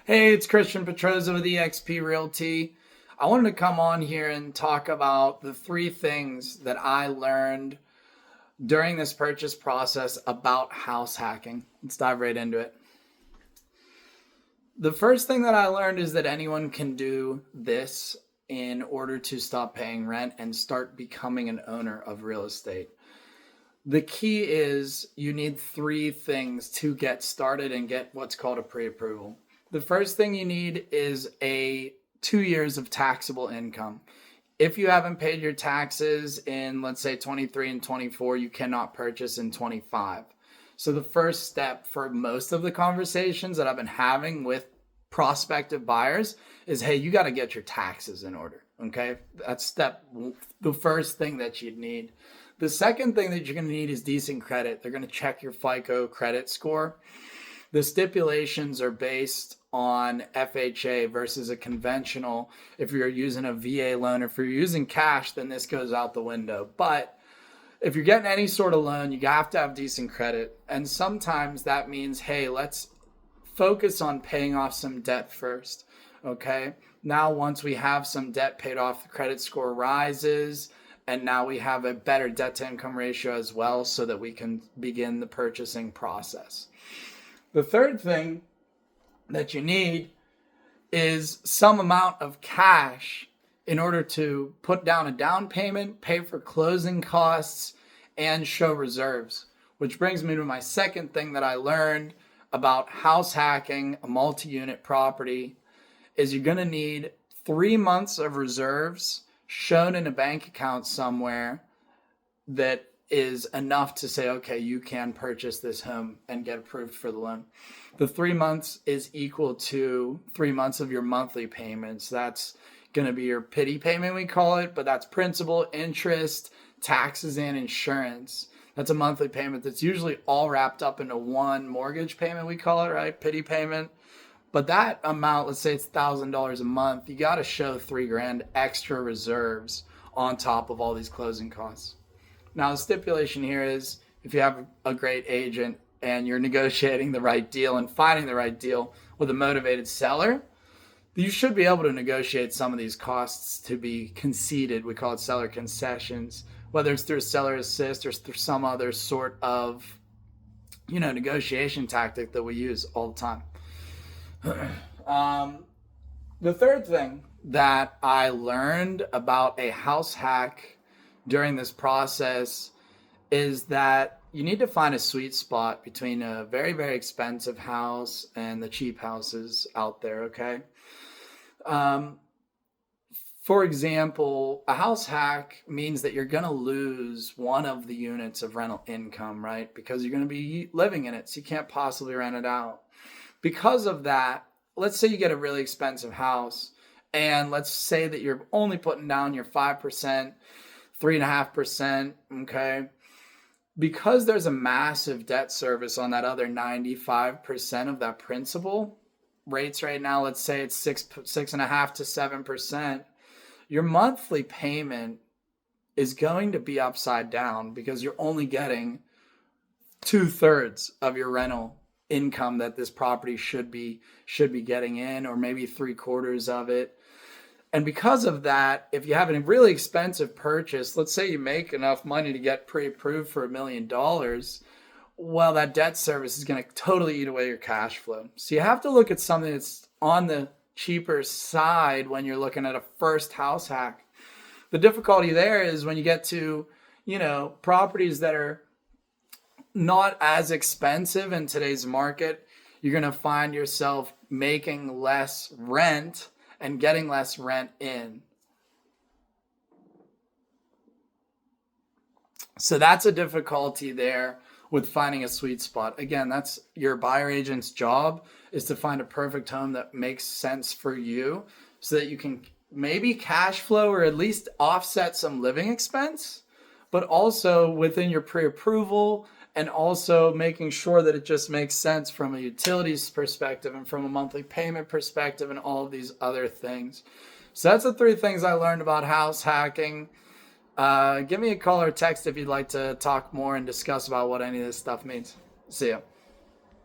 Hey, it's Christian Petroza with eXp Realty. I wanted to come on here and talk about the three things that I learned during this purchase process about house hacking. Let's dive right into it. The first thing that I learned is that anyone can do this in order to stop paying rent and start becoming an owner of real estate. The key is you need three things to get started and get what's called a pre-approval. The first thing you need is 2 years of taxable income. If you haven't paid your taxes in, let's say, 23 and 24, you cannot purchase in 25. So the first step for most of the conversations that I've been having with prospective buyers is, hey, you got to get your taxes in order. Okay. That's the first thing that you'd need. The second thing that you're going to need is decent credit. They're going to check your FICO credit score. The stipulations are based on FHA versus a conventional. If you're using a VA loan or if you're using cash, then this goes out the window. But if you're getting any sort of loan, you have to have decent credit. And sometimes that means, hey, let's focus on paying off some debt first. Okay. Now, once we have some debt paid off, the credit score rises. And now we have a better debt to income ratio as well so that we can begin the purchasing process. The third thing that you need is some amount of cash in order to put down a down payment, pay for closing costs, and show reserves. Which brings me to my second thing that I learned about house hacking a multi-unit property is you're going to need 3 months of reserves shown in a bank account somewhere that is enough to say, okay, you can purchase this home and get approved for the loan. The 3 months is equal to 3 months of your monthly payments. That's going to be your pity payment, we call it, but that's principal, interest, taxes, and insurance. That's a monthly payment that's usually all wrapped up into one mortgage payment, we call it, right? Pity payment. But that amount, let's say it's $1,000 a month, you got to show $3,000 extra reserves on top of all these closing costs. Now, the stipulation here is if you have a great agent and you're negotiating the right deal and finding the right deal with a motivated seller, you should be able to negotiate some of these costs to be conceded. We call it seller concessions, whether it's through a seller assist or through some other sort of, negotiation tactic that we use all the time. The third thing that I learned about a house hack during this process is that you need to find a sweet spot between a very, very expensive house and the cheap houses out there, okay? For example, a house hack means that you're going to lose one of the units of rental income, right? Because you're going to be living in it, so you can't possibly rent it out. Because of that, let's say you get a really expensive house, and let's say that you're only putting down your 5%, 3.5%, okay? Because there's a massive debt service on that other 95% of that principal, rates right now, let's say it's 6.5 to 7%, your monthly payment is going to be upside down because you're only getting 2/3 of your rental income that this property should be getting in, or maybe 3/4 of it. And because of that, if you have a really expensive purchase, let's say you make enough money to get pre-approved for $1 million, well, that debt service is going to totally eat away your cash flow. So you have to look at something that's on the cheaper side when you're looking at a first house hack. The difficulty there is when you get to, properties that are not as expensive in today's market, you're going to find yourself making less rent and getting less rent in. So that's a difficulty there with finding a sweet spot. Again, that's your buyer agent's job, is to find a perfect home that makes sense for you so that you can maybe cash flow or at least offset some living expense, but also within your pre-approval, and also making sure that it just makes sense from a utilities perspective and from a monthly payment perspective and all of these other things. So that's the three things I learned about house hacking. Give me a call or text if you'd like to talk more and discuss about what any of this stuff means. See ya.